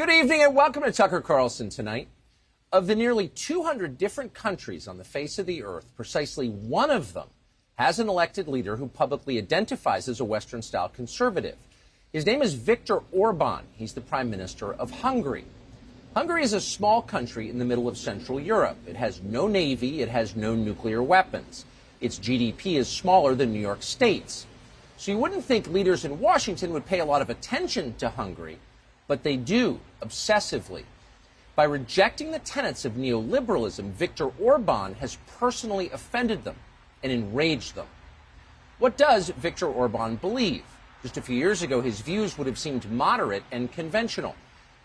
Good evening and welcome to Tucker Carlson Tonight. Of the nearly 200 different countries on the face of the earth, precisely one of them has an elected leader who publicly identifies as a Western-style conservative. His name is Viktor Orban. He's the Prime Minister of Hungary. Hungary is a small country in the middle of Central Europe. It has no navy. It has no nuclear weapons. Its GDP is smaller than New York State's. So you wouldn't think leaders in Washington would pay a lot of attention to Hungary, but they do, obsessively. By rejecting the tenets of neoliberalism, Viktor Orban has personally offended them and enraged them. What does Viktor Orban believe? Just a few years ago, his views would have seemed moderate and conventional.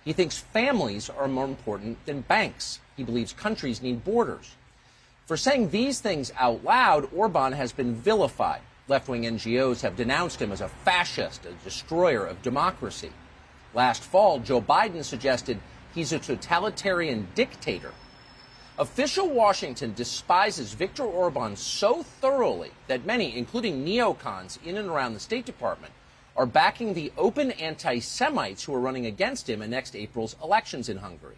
He thinks families are more important than banks. He believes countries need borders. For saying these things out loud, Orban has been vilified. Left-wing NGOs have denounced him as a fascist, a destroyer of democracy. Last fall, Joe Biden suggested he's a totalitarian dictator. Official Washington despises Viktor Orban so thoroughly that many, including neocons in and around the State Department, are backing the open anti-Semites who are running against him in next April's elections in Hungary.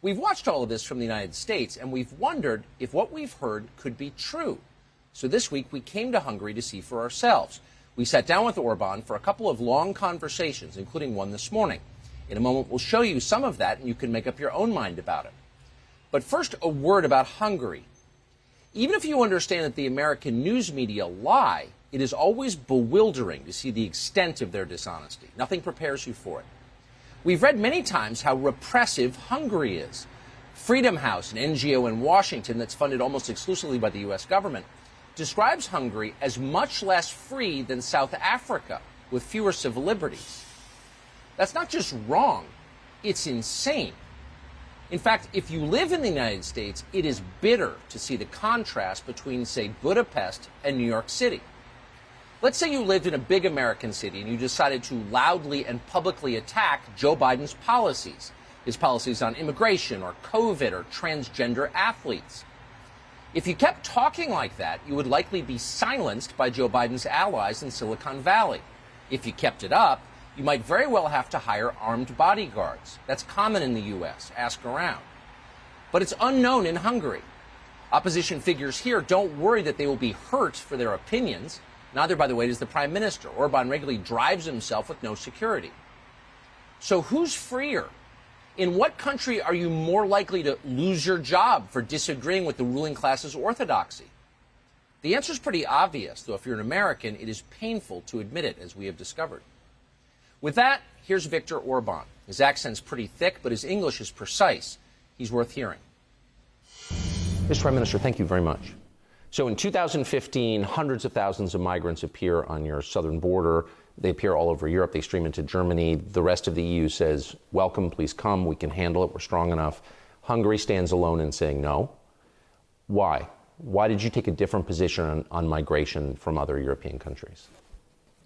We've watched all of this from the United States, and we've wondered if what we've heard could be true. So this week, we came to Hungary to see for ourselves. We sat down with Orban for a couple of long conversations, including one this morning. In a moment, we'll show you some of that, and you can make up your own mind about it. But first, a word about Hungary. Even if you understand that the American news media lie, it is always bewildering to see the extent of their dishonesty. Nothing prepares you for it. We've read many times how repressive Hungary is. Freedom House, an NGO in Washington that's funded almost exclusively by the U.S. government, describes Hungary as much less free than South Africa, with fewer civil liberties. That's not just wrong, it's insane. In fact, if you live in the United States, it is bitter to see the contrast between, say, Budapest and New York City. Let's say you lived in a big American city and you decided to loudly and publicly attack Joe Biden's policies, his policies on immigration or COVID or transgender athletes. If you kept talking like that, you would likely be silenced by Joe Biden's allies in Silicon Valley. If you kept it up, you might very well have to hire armed bodyguards. That's common in the U.S. Ask around. But it's unknown in Hungary. Opposition figures here don't worry that they will be hurt for their opinions. Neither, by the way, does the Prime Minister. Orban regularly drives himself with no security. So who's freer? In what country are you more likely to lose your job for disagreeing with the ruling class's orthodoxy? The answer is pretty obvious, though if you're an American, it is painful to admit it, as we have discovered. With that, here's Viktor Orban. His accent's pretty thick, but his English is precise. He's worth hearing. Mr. Prime Minister, thank you very much. So in 2015, hundreds of thousands of migrants appear on your southern border. They appear all over Europe. They stream into Germany. The rest of the EU says, welcome, please come. We can handle it. We're strong enough. Hungary stands alone in saying no. Why? Why did you take a different position on migration from other European countries?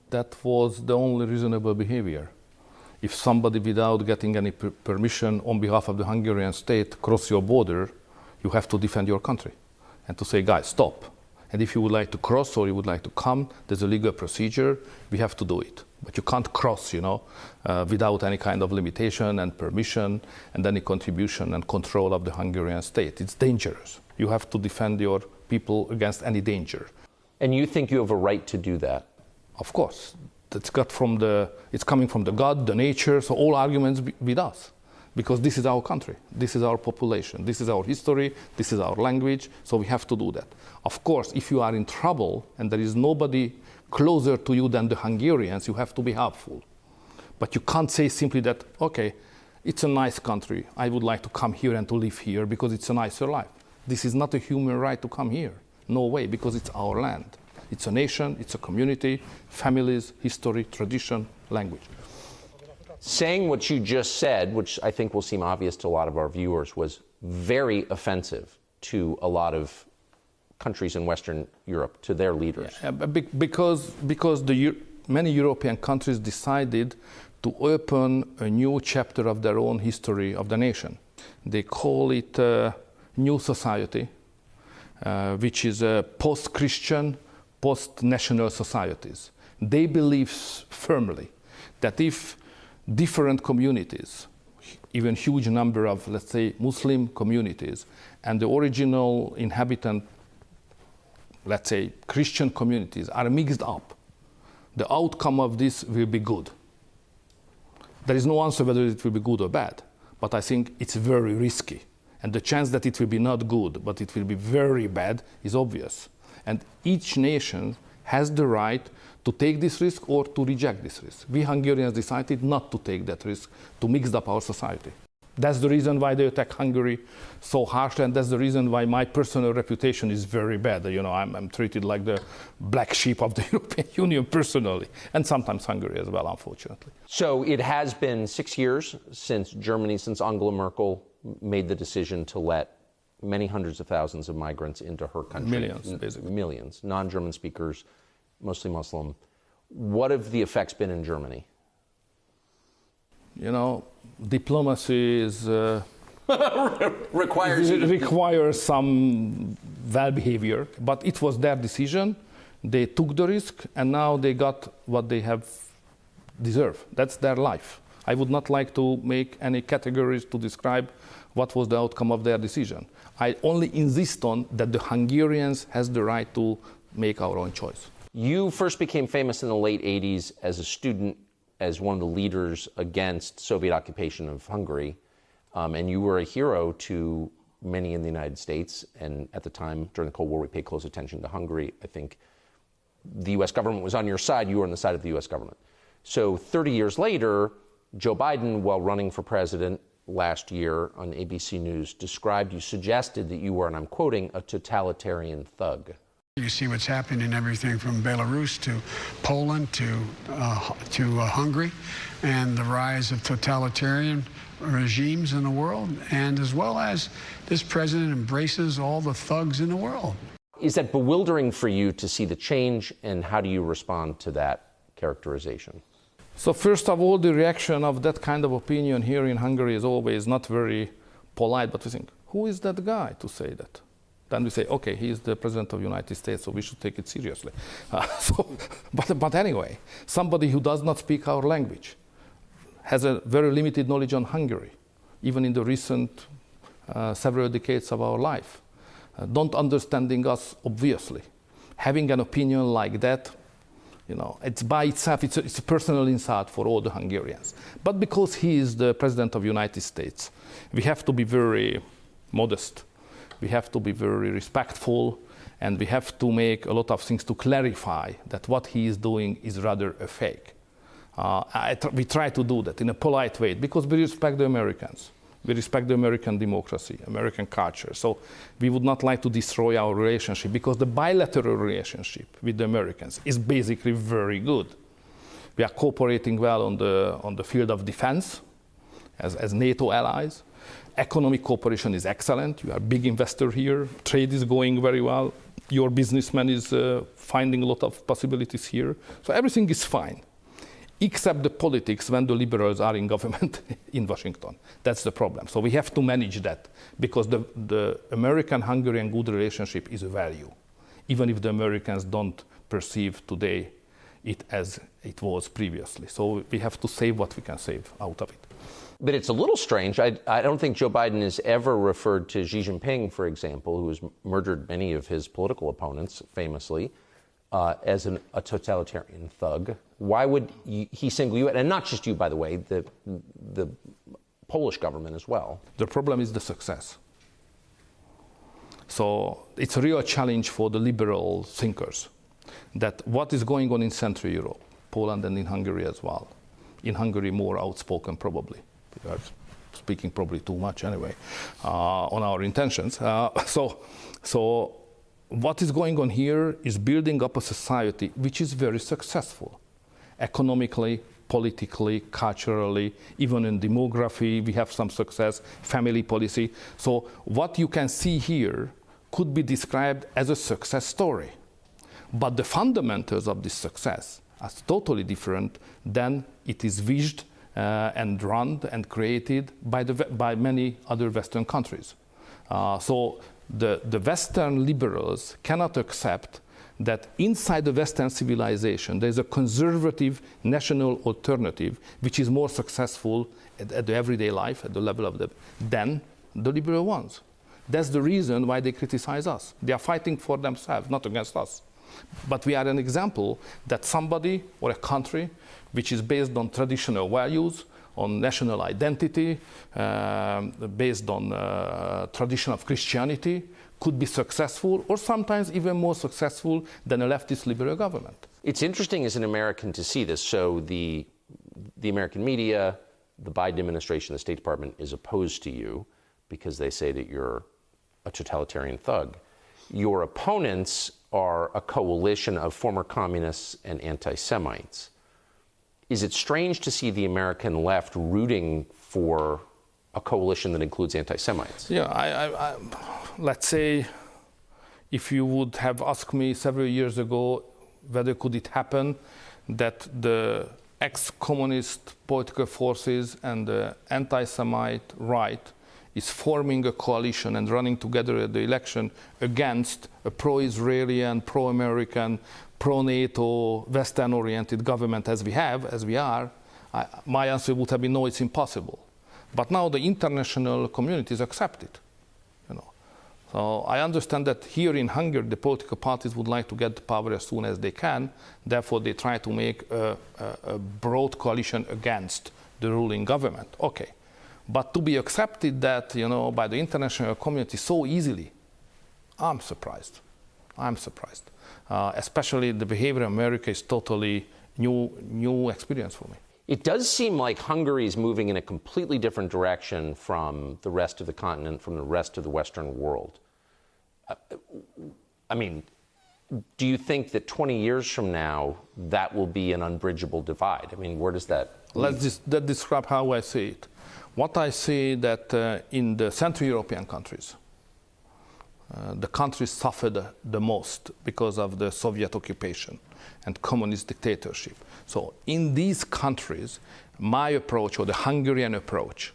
That was the only reasonable behavior. If somebody, without getting any permission on behalf of the Hungarian state, cross your border, you have to defend your country and to say, guys, stop. And if you would like to cross or you would like to come, there's a legal procedure. We have to do it. But you can't cross, without any kind of limitation and permission and any contribution and control of the Hungarian state. It's dangerous. You have to defend your people against any danger. And you think you have a right to do that? Of course. It's coming from the God, the nature, so all arguments with us. Because this is our country, this is our population, this is our history, this is our language, so we have to do that. Of course, if you are in trouble and there is nobody closer to you than the Hungarians, you have to be helpful. But you can't say simply that, okay, it's a nice country, I would like to come here and to live here because it's a nicer life. This is not a human right to come here. No way, because it's our land. It's a nation, it's a community, families, history, tradition, language. Saying what you just said, which I think will seem obvious to a lot of our viewers, was very offensive to a lot of countries in Western Europe, to their leaders. Yeah, because many European countries decided to open a new chapter of their own history of the nation. They call it New Society, which is a post-Christian, post-national societies. They believe firmly that if different communities even huge number of, let's say, Muslim communities, and the original inhabitant, let's say, Christian communities are mixed up, the outcome of this will be good. There is no answer whether it will be good or bad, but I think it's very risky. And the chance that it will be not good, but it will be very bad is obvious. And each nation has the right to take this risk or to reject this risk. We Hungarians decided not to take that risk, to mix up our society. That's the reason why they attack Hungary so harshly, and that's the reason why my personal reputation is very bad. You know, I'm treated like the black sheep of the European Union personally, and sometimes Hungary as well, unfortunately. So it has been 6 years since Germany, since Angela Merkel made the decision to let many hundreds of thousands of migrants into her country. Millions, basically. Millions, non-German speakers, mostly Muslim. What have the effects been in Germany? You know, diplomacy is requires some well behavior, but it was their decision. They took the risk, and now they got what they have deserved. That's their life. I would not like to make any categories to describe what was the outcome of their decision. I only insist on that the Hungarians has the right to make our own choice. You first became famous in the late 80s as a student, as one of the leaders against Soviet occupation of Hungary, and you were a hero to many in the United States. And at the time, during the Cold War, we paid close attention to Hungary. I think the U.S. government was on your side. You were on the side of the U.S. government. So 30 years later, Joe Biden, while running for president last year on ABC News, described you, suggested that you were, and I'm quoting, a totalitarian thug. You see what's happening in everything from Belarus to Poland to Hungary, and the rise of totalitarian regimes in the world, and as well as this president embraces all the thugs in the world. Is that bewildering for you to see the change, and how do you respond to that characterization? So first of all, the reaction of that kind of opinion here in Hungary is always not very polite, but we think, who is that guy to say that? Then we say, okay, he is the President of the United States, so we should take it seriously. But anyway, somebody who does not speak our language, has a very limited knowledge on Hungary, even in the recent several decades of our life, don't understanding us, obviously. Having an opinion like that, you know, it's by itself, it's a personal insult for all the Hungarians. But because he is the President of the United States, we have to be very modest. We have to be very respectful, and we have to make a lot of things to clarify that what he is doing is rather a fake. We try to do that in a polite way because we respect the Americans. We respect the American democracy, American culture. So we would not like to destroy our relationship because the bilateral relationship with the Americans is basically very good. We are cooperating well on the field of defense as NATO allies. Economic cooperation is excellent. You are a big investor here. Trade is going very well. Your businessman is finding a lot of possibilities here. So everything is fine, except the politics when the liberals are in government in Washington. That's the problem. So we have to manage that because the American-Hungarian good relationship is a value, even if the Americans don't perceive today it as it was previously. So we have to save what we can save out of it. But it's a little strange. I don't think Joe Biden has ever referred to Xi Jinping, for example, who has murdered many of his political opponents famously, as a totalitarian thug. Why would he single you out? And not just you, by the way, the Polish government as well. The problem is the success. So it's a real challenge for the liberal thinkers that what is going on in Central Europe, Poland and in Hungary as well. In Hungary, more outspoken probably. We are speaking probably too much anyway on our intentions. So what is going on here is building up a society which is very successful. Economically, politically, culturally, even in demography, we have some success, family policy. So what you can see here could be described as a success story. But the fundamentals of this success are totally different than it is wished and run and created by many other Western countries. So the Western liberals cannot accept that inside the Western civilization, there's a conservative national alternative which is more successful at the everyday life, at the level of than the liberal ones. That's the reason why they criticize us. They are fighting for themselves, not against us. But we are an example that somebody or a country which is based on traditional values, on national identity, based on tradition of Christianity, could be successful, or sometimes even more successful than a leftist liberal government. It's interesting as an American to see this. So the American media, the Biden administration, the State Department is opposed to you because they say that you're a totalitarian thug. Your opponents are a coalition of former communists and anti-Semites. Is it strange to see the American left rooting for a coalition that includes anti-Semites? Yeah, let's say if you would have asked me several years ago whether could it happen that the ex-communist political forces and the anti-Semite right is forming a coalition and running together at the election against a pro-Israeli and pro-American, pro-NATO, Western-oriented government as we are, my answer would have been no, it's impossible. But now the international communities accept it. So I understand that here in Hungary, the political parties would like to get the power as soon as they can. Therefore, they try to make a broad coalition against the ruling government. Okay. But to be accepted that, by the international community so easily, I'm surprised. Especially the behavior in America is totally new experience for me. It does seem like Hungary is moving in a completely different direction from the rest of the continent, from the rest of the Western world. I mean, do you think that 20 years from now, that will be an unbridgeable divide? I mean, where does that lead? Let's describe how I see it. What I see that in the Central European countries, the countries suffered the most because of the Soviet occupation and communist dictatorship. So in these countries, my approach, or the Hungarian approach,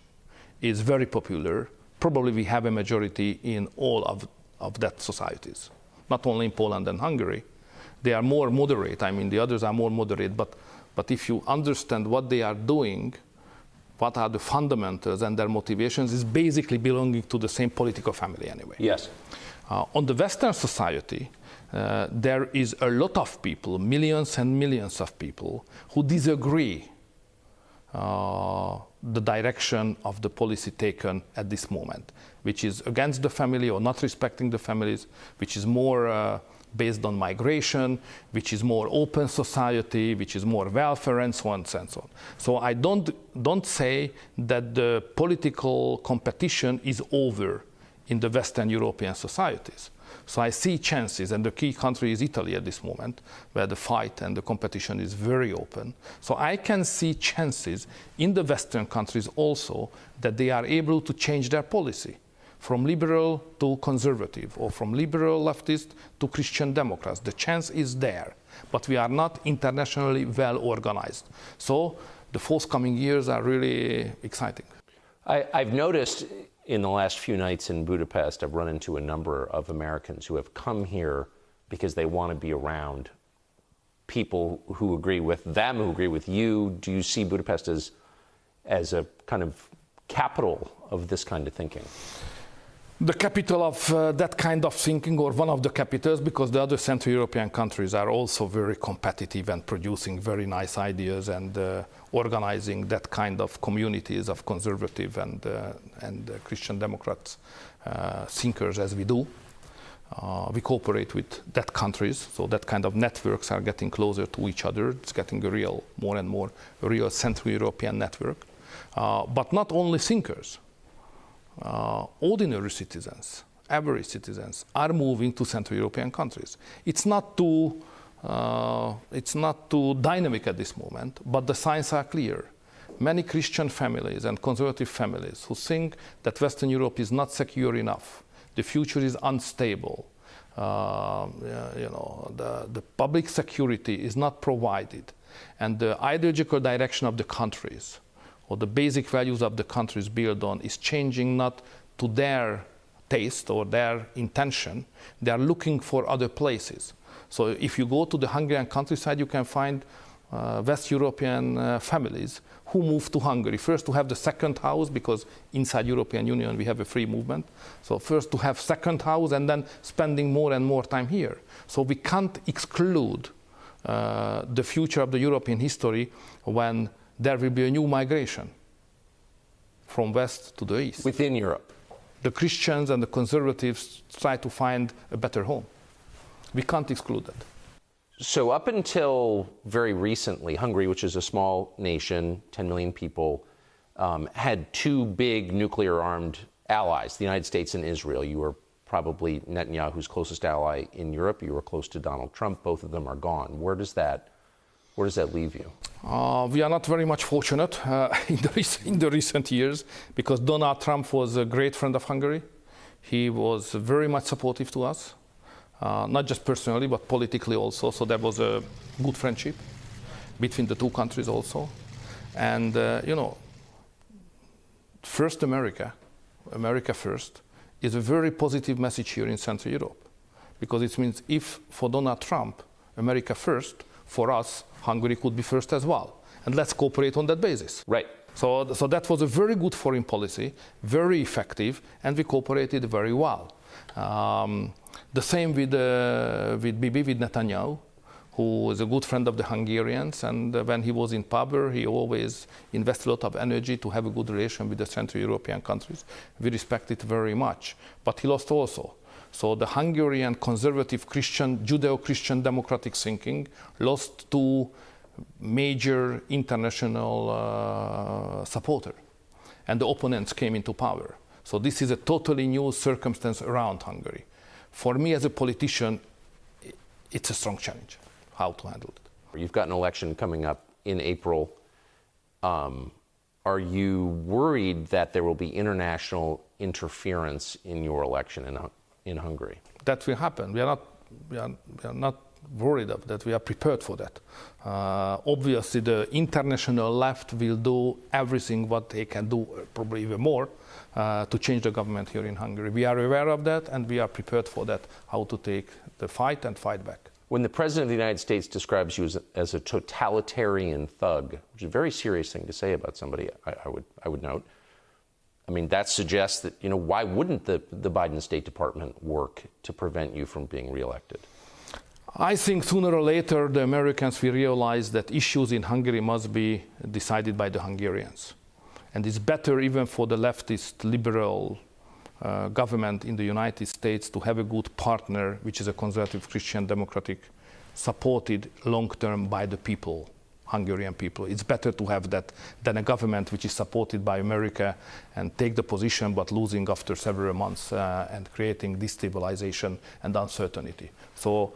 is very popular. Probably we have a majority in all of that societies, not only in Poland and Hungary. They are more moderate. I mean, the others are more moderate. But if you understand what they are doing, what are the fundamentals and their motivations, is basically belonging to the same political family anyway. Yes. On the Western society, there is a lot of people, millions and millions of people, who disagree the direction of the policy taken at this moment, which is against the family or not respecting the families, which is more based on migration, which is more open society, which is more welfare, and so on and so on. So I don't say that the political competition is over in the Western European societies. So I see chances, and the key country is Italy at this moment, where the fight and the competition is very open. So I can see chances in the Western countries also that they are able to change their policy from liberal to conservative, or from liberal leftist to Christian Democrats. The chance is there, but we are not internationally well organized. So the forthcoming years are really exciting. I've noticed in the last few nights in Budapest, I've run into a number of Americans who have come here because they want to be around people who agree with them, who agree with you. Do you see Budapest as a kind of capital of this kind of thinking? The capital of that kind of thinking, or one of the capitals, because the other Central European countries are also very competitive and producing very nice ideas and organizing that kind of communities of conservative and Christian Democrats thinkers as we do. We cooperate with that countries, so that kind of networks are getting closer to each other. It's getting more and more a real Central European network. But not only thinkers. Ordinary citizens, average citizens, are moving to Central European countries. It's not too dynamic at this moment, but the signs are clear. Many Christian families and conservative families who think that Western Europe is not secure enough, the future is unstable, the public security is not provided, and the ideological direction of the countries, or the basic values of the countries built on, is changing not to their taste or their intention. They are looking for other places. So if you go to the Hungarian countryside, you can find West European families who moved to Hungary. First to have the second house, because inside European Union we have a free movement. So first to have second house and then spending more and more time here. So we can't exclude the future of the European history when there will be a new migration from west to the east. Within Europe? The Christians and the conservatives try to find a better home. We can't exclude that. So up until very recently, Hungary, which is a small nation, 10 million people, had two big nuclear-armed allies, the United States and Israel. You were probably Netanyahu's closest ally in Europe. You were close to Donald Trump. Both of them are gone. Where does that leave you? We are not very much fortunate in the recent years, because Donald Trump was a great friend of Hungary. He was very much supportive to us. Not just personally, but politically also. So there was a good friendship between the two countries also. And, you know, first America first, is a very positive message here in Central Europe. Because it means if for Donald Trump, America first, for us, Hungary could be first as well. And let's cooperate on that basis. Right. So that was a very good foreign policy, very effective, and we cooperated very well. The same with Bibi, with Netanyahu, who is a good friend of the Hungarians, and when he was in power, he always invested a lot of energy to have a good relation with the Central European countries. We respect it very much, but he lost also. So the Hungarian conservative Christian, Judeo-Christian democratic thinking lost two major international supporters, and the opponents came into power. So this is a totally new circumstance around Hungary. For me as a politician, it's a strong challenge, how to handle it. You've got an election coming up in April. Are you worried that there will be international interference in your election in Hungary? That will happen. We are not worried of that. We are prepared for that. Obviously, the international left will do everything what they can do, probably even more, to change the government here in Hungary. We are aware of that, and we are prepared for that, how to take the fight and fight back. When the President of the United States describes you as a totalitarian thug, which is a very serious thing to say about somebody, I would note, I mean, that suggests that, you know, why wouldn't the Biden State Department work to prevent you from being reelected? I think sooner or later the Americans will realize that issues in Hungary must be decided by the Hungarians. And it's better even for the leftist liberal government in the United States to have a good partner, which is a conservative Christian democratic, supported long-term by the people, Hungarian people. It's better to have that than a government which is supported by America and take the position but losing after several months and creating destabilization and uncertainty. So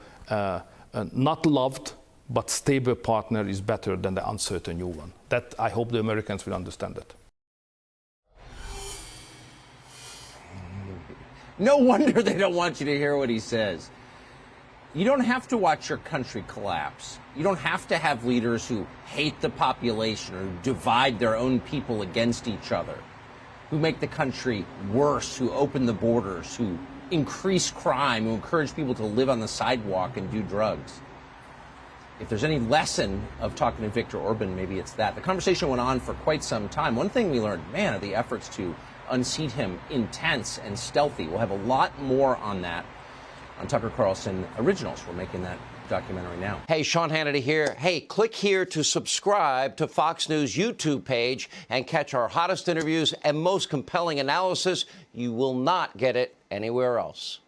not loved but stable partner is better than the uncertain new one. That I hope the Americans will understand that. No wonder they don't want you to hear what he says. You don't have to watch your country collapse. You don't have to have leaders who hate the population or divide their own people against each other, who make the country worse, who open the borders, who increase crime, who encourage people to live on the sidewalk and do drugs. If there's any lesson of talking to Viktor Orban, maybe it's that. The conversation went on for quite some time. One thing we learned, man, are the efforts to unseat him intense and stealthy. We'll have a lot more on that on Tucker Carlson Originals. We're making that documentary now. Hey, Sean Hannity here. Hey, click here to subscribe to Fox News YouTube page and catch our hottest interviews and most compelling analysis. You will not get it anywhere else.